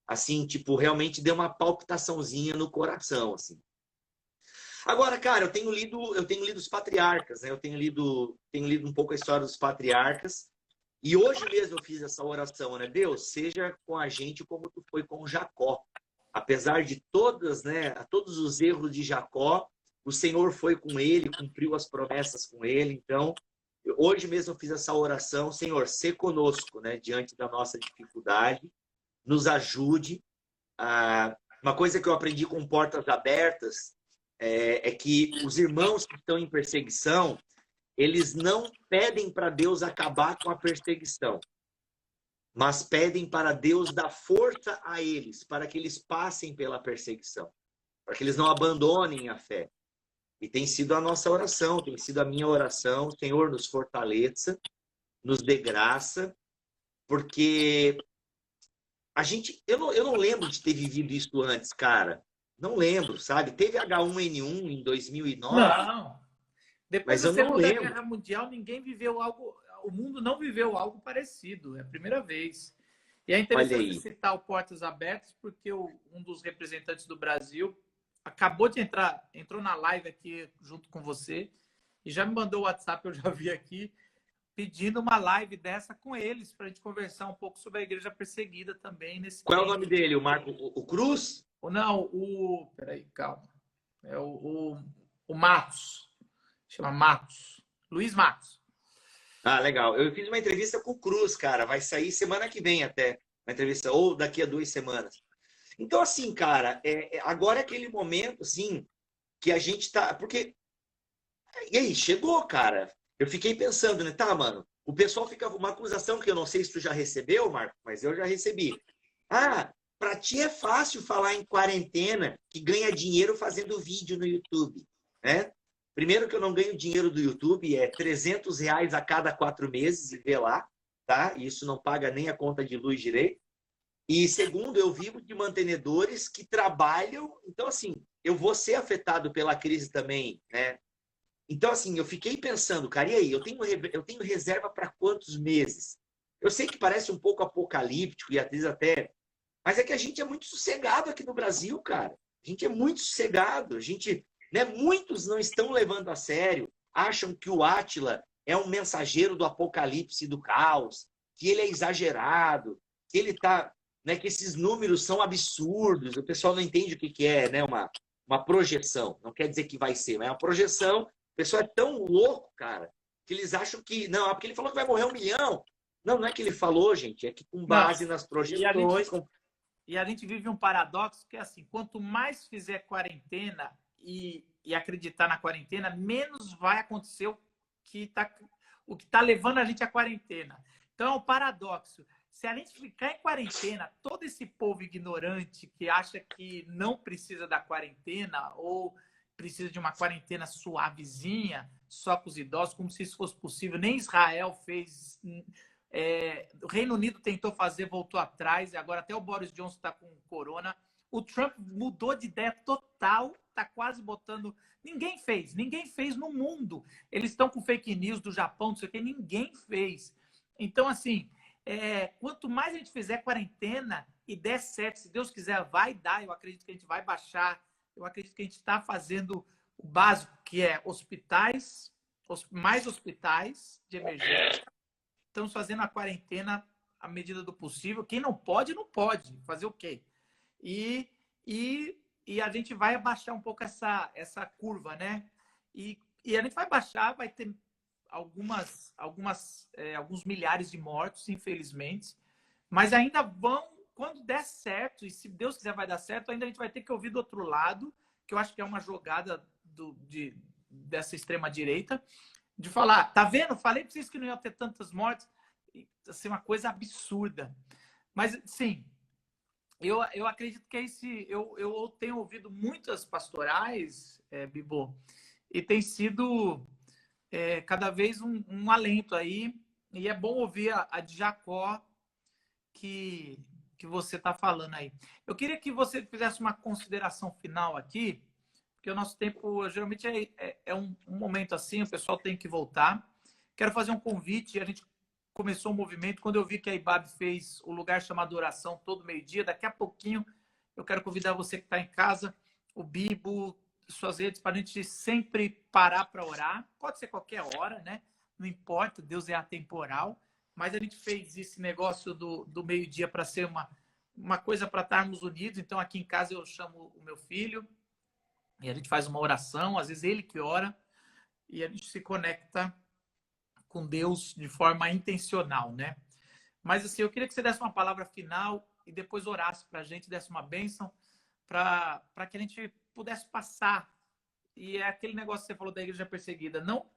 Assim, tipo, realmente deu uma palpitaçãozinha no coração, assim. Agora, cara, eu tenho lido os patriarcas, né? Eu tenho lido um pouco a história dos patriarcas. E hoje mesmo eu fiz essa oração, né? Deus, seja com a gente como tu foi com Jacó. Apesar de todas, né, todos os erros de Jacó, o Senhor foi com ele, cumpriu as promessas com ele. Então, hoje mesmo eu fiz essa oração, Senhor, sê conosco, né, diante da nossa dificuldade, nos ajude. Uma coisa que eu aprendi com Portas Abertas é que os irmãos que estão em perseguição, eles não pedem para Deus acabar com a perseguição, mas pedem para Deus dar força a eles, para que eles passem pela perseguição, para que eles não abandonem a fé. E tem sido a nossa oração, tem sido a minha oração, Senhor, nos fortaleça, nos dê graça, porque eu não lembro de ter vivido isso antes, cara. Não lembro, sabe? Teve H1N1 em 2009, Não. Depois mas da eu não Segunda lembro. Guerra Mundial, ninguém viveu algo, o mundo não viveu algo parecido, é a primeira vez. E é Olha interessante aí. citar o Portas Abertas, porque um dos representantes do Brasil acabou de entrar, entrou na live aqui junto com você e já me mandou o WhatsApp, eu já vi aqui, pedindo uma live dessa com eles, para a gente conversar um pouco sobre a igreja perseguida também nesse Qual é o tempo. nome dele? O Marco, o Cruz? Ou não, peraí, calma. É o Matos. Chama Matos. Luiz Matos. Ah, legal. Eu fiz uma entrevista com o Cruz, cara. Vai sair semana que vem até. Uma entrevista, ou daqui a 2 semanas. Então, assim, cara, agora é aquele momento, assim, que a gente tá. Porque. E aí, chegou, cara. Eu fiquei pensando, né? Tá, mano. O pessoal fica. Uma acusação que eu não sei se tu já recebeu, Marco, mas eu já recebi. Ah, pra ti é fácil falar em quarentena que ganha dinheiro fazendo vídeo no YouTube, né? Primeiro que eu não ganho dinheiro do YouTube, é R$ 300 a cada 4 meses, e vê lá, tá? E isso não paga nem a conta de luz direito. E segundo, eu vivo de mantenedores que trabalham. Então, assim, eu vou ser afetado pela crise também, né? Então, assim, eu fiquei pensando, cara, e aí? Eu tenho reserva para quantos meses? Eu sei que parece um pouco apocalíptico e às vezes até. Mas é que a gente é muito sossegado aqui no Brasil, cara. A gente é muito sossegado. A gente, né, muitos não estão levando a sério, acham que o Átila é um mensageiro do apocalipse, do caos, que ele é exagerado, que ele tá, né, que esses números são absurdos. O pessoal não entende o que é, né, uma projeção. Não quer dizer que vai ser, mas é uma projeção. O pessoal é tão louco, cara, que eles acham que não, porque ele falou que vai morrer 1 milhão. Não, não é que ele falou, gente, é que com Não. base nas projeções, E a gente vive um paradoxo que é assim, quanto mais fizer quarentena e acreditar na quarentena, menos vai acontecer o que tá levando a gente à quarentena. Então é um paradoxo. Se a gente ficar em quarentena, todo esse povo ignorante que acha que não precisa da quarentena ou precisa de uma quarentena suavezinha, só com os idosos, como se isso fosse possível. Nem Israel fez. O Reino Unido tentou fazer, voltou atrás, e agora até o Boris Johnson está com corona. O Trump mudou de ideia total, está quase botando. Ninguém fez no mundo. Eles estão com fake news do Japão, não sei o que, ninguém fez. Então, assim, quanto mais a gente fizer quarentena e der certo, se Deus quiser, vai dar. Eu acredito que a gente vai baixar. Eu acredito que a gente está fazendo o básico, que é hospitais, mais hospitais de emergência. Estamos fazendo a quarentena à medida do possível. Quem não pode, não pode. Fazer o quê? E a gente vai abaixar um pouco essa curva, né? E a gente vai baixar, vai ter alguns milhares de mortos, infelizmente. Mas ainda quando der certo, e se Deus quiser vai dar certo, ainda a gente vai ter que ouvir do outro lado, que eu acho que é uma jogada dessa extrema-direita, de falar, tá vendo? Falei para vocês que não ia ter tantas mortes. Assim, uma coisa absurda. Mas, sim, eu acredito que é esse... Eu tenho ouvido muitas pastorais, Bibo, e tem sido cada vez um alento aí. E é bom ouvir a de Jacó que você está falando aí. Eu queria que você fizesse uma consideração final aqui, porque o nosso tempo geralmente é um momento assim, o pessoal tem que voltar. Quero fazer um convite, a gente começou um movimento, quando eu vi que a IBAB fez o lugar chamado oração todo meio-dia, daqui a pouquinho eu quero convidar você que está em casa, o Bibo, suas redes para a gente sempre parar para orar. Pode ser qualquer hora, né? Não importa, Deus é atemporal. Mas a gente fez esse negócio do meio-dia para ser uma coisa para estarmos unidos. Então, aqui em casa eu chamo o meu filho e a gente faz uma oração. Às vezes ele que ora e a gente se conecta com Deus de forma intencional, né? Mas assim, eu queria que você desse uma palavra final e depois orasse para a gente, desse uma bênção para que a gente pudesse passar. E é aquele negócio que você falou da igreja perseguida, não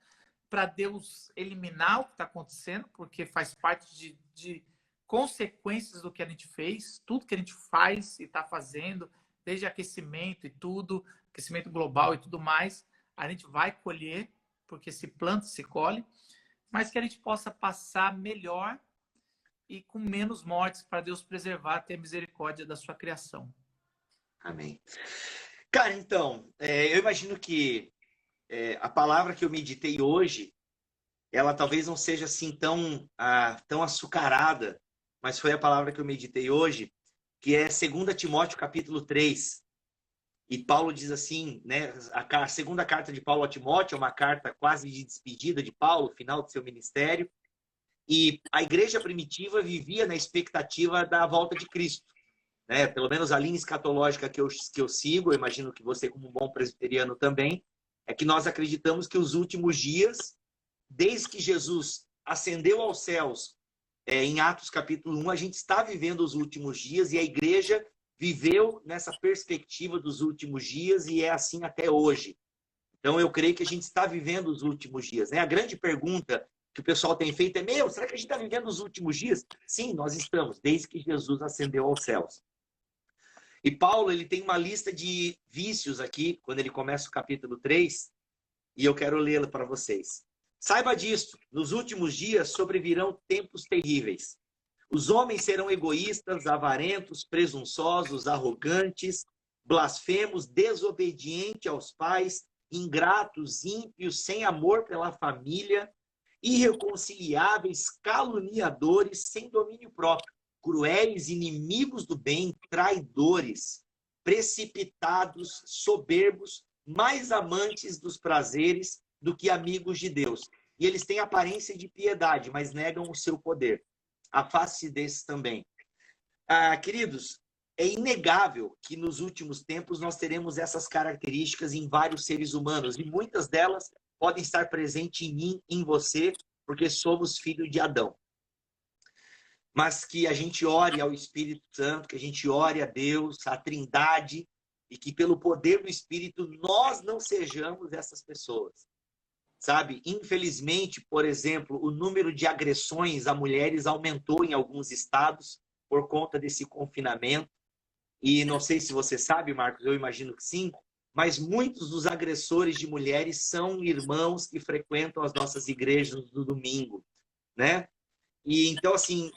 para Deus eliminar o que está acontecendo, porque faz parte de consequências do que a gente fez, tudo que a gente faz e está fazendo, desde aquecimento e tudo, aquecimento global e tudo mais, a gente vai colher, porque se planta, se colhe, mas que a gente possa passar melhor e com menos mortes para Deus preservar, ter misericórdia da sua criação. Amém. Cara, então, eu imagino que a palavra que eu meditei hoje, ela talvez não seja assim tão açucarada, mas foi a palavra que eu meditei hoje, que é 2 Timóteo capítulo 3. E Paulo diz assim, né, a segunda carta de Paulo a Timóteo é uma carta quase de despedida de Paulo, final do seu ministério. E a igreja primitiva vivia na expectativa da volta de Cristo, né? Pelo menos a linha escatológica que eu sigo, eu imagino que você, como um bom presbiteriano também, é que nós acreditamos que os últimos dias, desde que Jesus ascendeu aos céus, em Atos capítulo 1, a gente está vivendo os últimos dias e a igreja viveu nessa perspectiva dos últimos dias e é assim até hoje. Então, eu creio que a gente está vivendo os últimos dias, né? A grande pergunta que o pessoal tem feito é, será que a gente está vivendo os últimos dias? Sim, nós estamos, desde que Jesus ascendeu aos céus. E Paulo, ele tem uma lista de vícios aqui, quando ele começa o capítulo 3, e eu quero lê-la para vocês. Saiba disso, nos últimos dias sobrevirão tempos terríveis. Os homens serão egoístas, avarentos, presunçosos, arrogantes, blasfemos, desobedientes aos pais, ingratos, ímpios, sem amor pela família, irreconciliáveis, caluniadores, sem domínio próprio, cruéis, inimigos do bem, traidores, precipitados, soberbos, mais amantes dos prazeres do que amigos de Deus. E eles têm aparência de piedade, mas negam o seu poder. Afaste-se desses também. Queridos, é inegável que nos últimos tempos nós teremos essas características em vários seres humanos, e muitas delas podem estar presentes em mim, em você, porque somos filhos de Adão. Mas que a gente ore ao Espírito Santo, que a gente ore a Deus, à Trindade, e que pelo poder do Espírito nós não sejamos essas pessoas. Sabe, infelizmente, por exemplo, o número de agressões a mulheres aumentou em alguns estados por conta desse confinamento. E não sei se você sabe, Marcos, eu imagino que sim, mas muitos dos agressores de mulheres são irmãos que frequentam as nossas igrejas no domingo, né? E então, assim,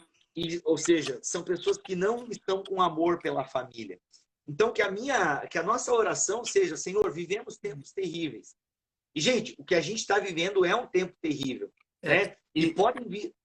ou seja, são pessoas que não estão com amor pela família. Então, que a nossa oração seja, Senhor, vivemos tempos terríveis. E, gente, o que a gente está vivendo é um tempo terrível, né? E podem vir...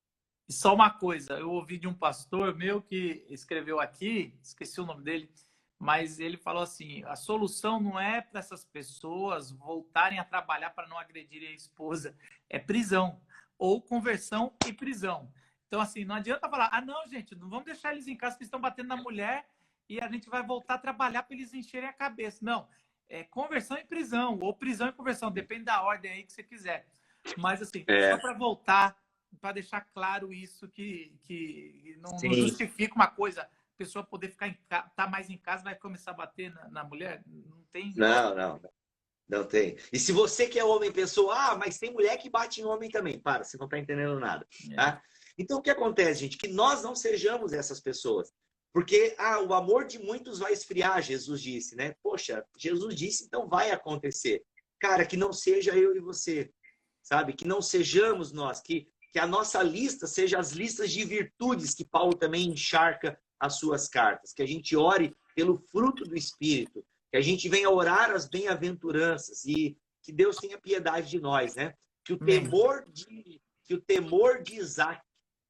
E só uma coisa, eu ouvi de um pastor meu que escreveu aqui, esqueci o nome dele, mas ele falou assim, a solução não é para essas pessoas voltarem a trabalhar para não agredirem a esposa, é prisão, ou conversão e prisão. Então, assim, não adianta falar, não, gente, não vamos deixar eles em casa que estão batendo na mulher e a gente vai voltar a trabalhar para eles encherem a cabeça. Não, é conversão e prisão, ou prisão e conversão, depende da ordem aí que você quiser. Mas, assim, só para voltar, para deixar claro isso, que não justifica uma coisa, a pessoa poder tá mais em casa, vai começar a bater na mulher, não tem... Não tem. E se você que é homem pensou, mas tem mulher que bate em homem também. Para, você não está entendendo nada. Tá? Então, o que acontece, gente? Que nós não sejamos essas pessoas. Porque o amor de muitos vai esfriar, Jesus disse, né? Poxa, Jesus disse, então vai acontecer. Cara, que não seja eu e você, sabe? Que não sejamos nós, que a nossa lista seja as listas de virtudes que Paulo também encharca as suas cartas. Que a gente ore pelo fruto do Espírito, que a gente venha orar as bem-aventuranças e que Deus tenha piedade de nós, né? Que o temor de Isaac,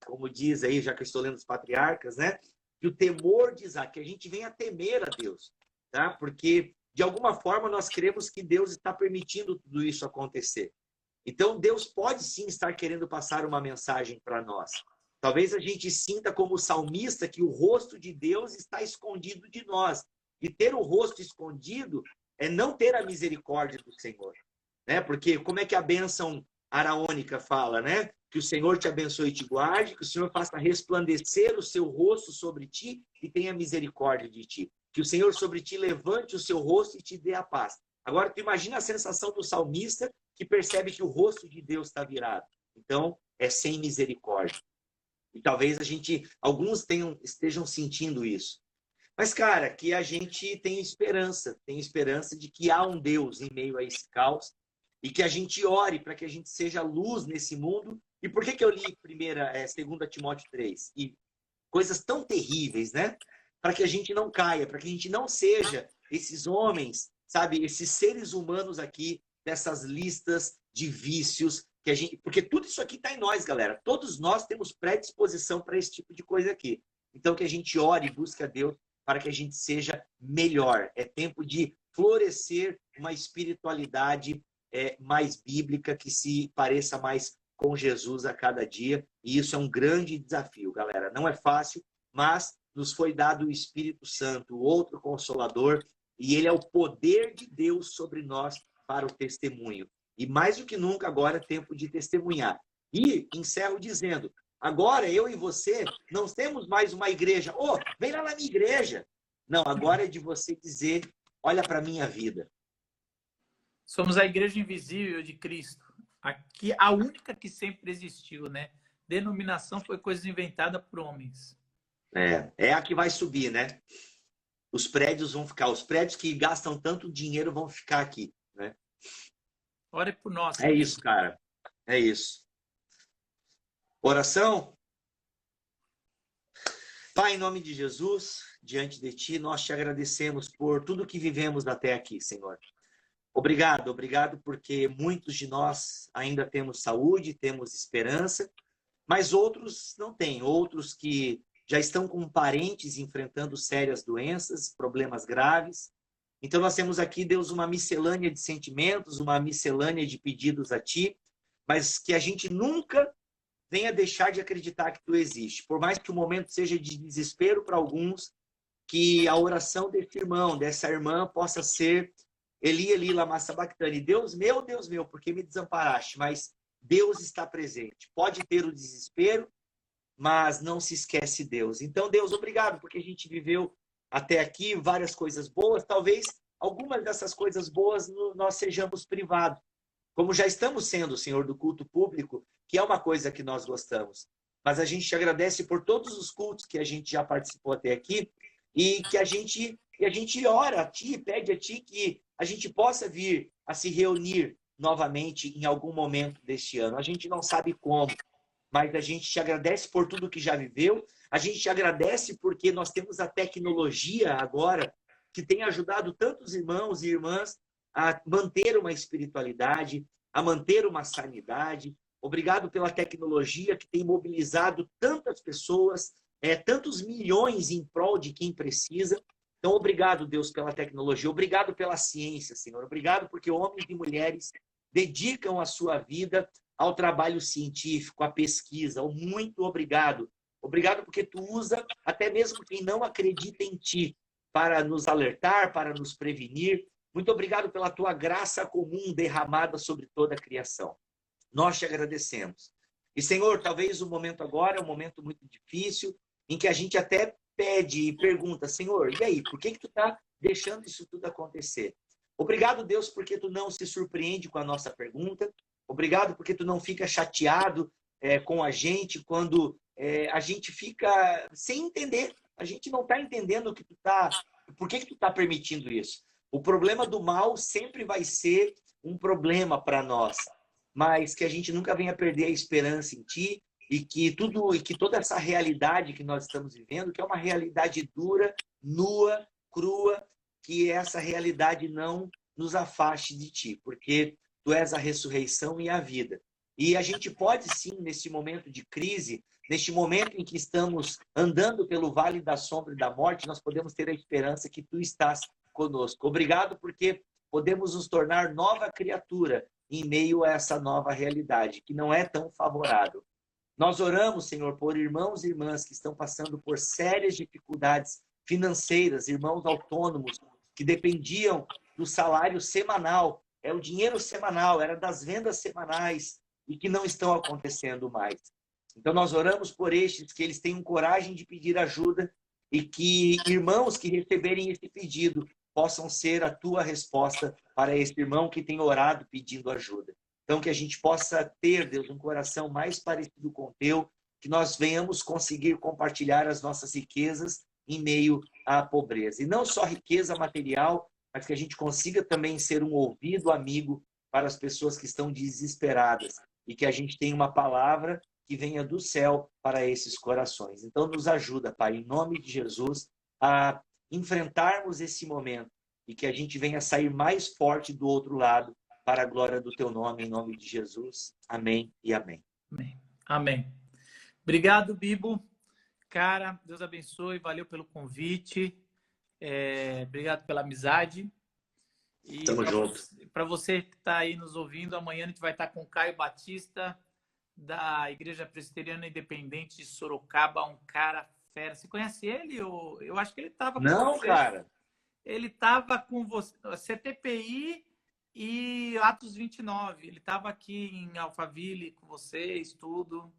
como diz aí, já que eu estou lendo os patriarcas, né? Que o temor de Isaac, que a gente venha temer a Deus, tá? Porque de alguma forma nós cremos que Deus está permitindo tudo isso acontecer. Então, Deus pode sim estar querendo passar uma mensagem para nós. Talvez a gente sinta como o salmista que o rosto de Deus está escondido de nós. E ter o rosto escondido é não ter a misericórdia do Senhor, né? Porque como é que a bênção araônica fala, né? Que o Senhor te abençoe e te guarde, que o Senhor faça resplandecer o seu rosto sobre ti e tenha misericórdia de ti. Que o Senhor sobre ti levante o seu rosto e te dê a paz. Agora, tu imagina a sensação do salmista que percebe que o rosto de Deus está virado. Então, é sem misericórdia. E talvez alguns estejam sentindo isso. Mas, cara, que a gente tem esperança de que há um Deus em meio a esse caos e que a gente ore para que a gente seja luz nesse mundo. E por que eu li 2 Timóteo 3? E coisas tão terríveis, né? Para que a gente não caia, para que a gente não seja esses homens, sabe? Esses seres humanos aqui, dessas listas de vícios, porque tudo isso aqui está em nós, galera. Todos nós temos predisposição para esse tipo de coisa aqui. Então, que a gente ore e busque a Deus para que a gente seja melhor. É tempo de florescer uma espiritualidade mais bíblica, que se pareça mais com Jesus a cada dia. E isso é um grande desafio, galera. Não é fácil, mas nos foi dado o Espírito Santo, o outro Consolador, e ele é o poder de Deus sobre nós para o testemunho. E mais do que nunca, agora é tempo de testemunhar. E encerro dizendo, agora eu e você não temos mais uma igreja. Vem lá na minha igreja. Não, agora é de você dizer, olha para a minha vida. Somos a igreja invisível de Cristo. Aqui, a única que sempre existiu, né? Denominação foi coisa inventada por homens. É a que vai subir, né? Os prédios que gastam tanto dinheiro vão ficar aqui, né? Ore por nós. É isso, cara. É isso. Oração? Pai, em nome de Jesus, diante de Ti, nós te agradecemos por tudo que vivemos até aqui, Senhor. Obrigado porque muitos de nós ainda temos saúde, temos esperança, mas outros não têm. Outros que já estão com parentes enfrentando sérias doenças, problemas graves. Então nós temos aqui, Deus, uma miscelânea de sentimentos, uma miscelânea de pedidos a Ti, mas que a gente nunca venha deixar de acreditar que Tu existe. Por mais que o momento seja de desespero para alguns, que a oração desse irmão, dessa irmã, possa ser Eli, Eli, lama sabachthani. Deus meu, por que me desamparaste? Mas Deus está presente. Pode ter o desespero, mas não se esquece Deus. Então, Deus, obrigado, porque a gente viveu até aqui várias coisas boas. Talvez algumas dessas coisas boas nós sejamos privados, como já estamos sendo, Senhor, do culto público, que é uma coisa que nós gostamos. Mas a gente te agradece por todos os cultos que a gente já participou até aqui e que a gente ora a Ti, pede a Ti que a gente possa vir a se reunir novamente em algum momento deste ano. A gente não sabe como, mas a gente te agradece por tudo que já viveu. A gente te agradece porque nós temos a tecnologia agora que tem ajudado tantos irmãos e irmãs a manter uma espiritualidade, a manter uma sanidade. Obrigado pela tecnologia que tem mobilizado tantas pessoas, tantos milhões em prol de quem precisa. Então, obrigado, Deus, pela tecnologia. Obrigado pela ciência, Senhor. Obrigado porque homens e mulheres dedicam a sua vida ao trabalho científico, à pesquisa. Muito obrigado. Obrigado porque Tu usa até mesmo quem não acredita em Ti para nos alertar, para nos prevenir. Muito obrigado pela Tua graça comum derramada sobre toda a criação. Nós te agradecemos. E, Senhor, talvez o momento agora é um momento muito difícil, em que a gente até pede e pergunta, Senhor, e aí, por que Tu está deixando isso tudo acontecer? Obrigado, Deus, porque Tu não se surpreende com a nossa pergunta. Obrigado porque Tu não fica chateado com a gente quando a gente fica sem entender. A gente não está entendendo por que Tu está permitindo isso. O problema do mal sempre vai ser um problema para nós, mas que a gente nunca venha perder a esperança em Ti e que toda essa realidade que nós estamos vivendo, que é uma realidade dura, nua, crua, que essa realidade não nos afaste de Ti, porque Tu és a ressurreição e a vida. E a gente pode sim, nesse momento de crise, neste momento em que estamos andando pelo vale da sombra e da morte, nós podemos ter a esperança que Tu estás conosco. Obrigado porque podemos nos tornar nova criatura em meio a essa nova realidade, que não é tão favorável. Nós oramos, Senhor, por irmãos e irmãs que estão passando por sérias dificuldades financeiras, irmãos autônomos, que dependiam do salário semanal, é o dinheiro semanal, era das vendas semanais, e que não estão acontecendo mais. Então, nós oramos por estes, que eles tenham coragem de pedir ajuda e que irmãos que receberem esse pedido possam ser a tua resposta para esse irmão que tem orado pedindo ajuda. Então, que a gente possa ter, Deus, um coração mais parecido com o teu, que nós venhamos conseguir compartilhar as nossas riquezas em meio à pobreza. E não só riqueza material, mas que a gente consiga também ser um ouvido amigo para as pessoas que estão desesperadas e que a gente tenha uma palavra que venha do céu para esses corações. Então, nos ajuda, Pai, em nome de Jesus, a enfrentarmos esse momento e que a gente venha sair mais forte do outro lado para a glória do teu nome, em nome de Jesus. Amém e amém. Amém. Amém. Obrigado, Bibo. Cara, Deus abençoe. Valeu pelo convite. Obrigado pela amizade. E Tamo junto. Para você que está aí nos ouvindo, amanhã a gente vai estar com o Caio Batista, da Igreja Presbiteriana Independente de Sorocaba, um cara fera. Você conhece ele? Eu acho que ele estava com Não, você. cara. Ele estava com você, CTPI e Atos 29. Ele estava aqui em Alphaville com vocês, tudo,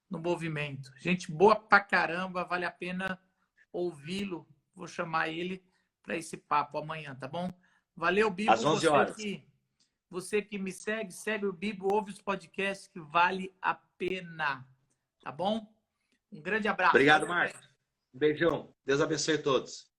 no movimento. Gente boa pra caramba, vale a pena ouvi-lo. Vou chamar ele para esse papo amanhã, tá bom? Valeu, Bibo. Às 11 horas. Você que me segue, segue o Bibo, ouve os podcasts que vale a pena. Tá bom? Um grande abraço. Obrigado, Marcos. Um beijão. Deus abençoe todos.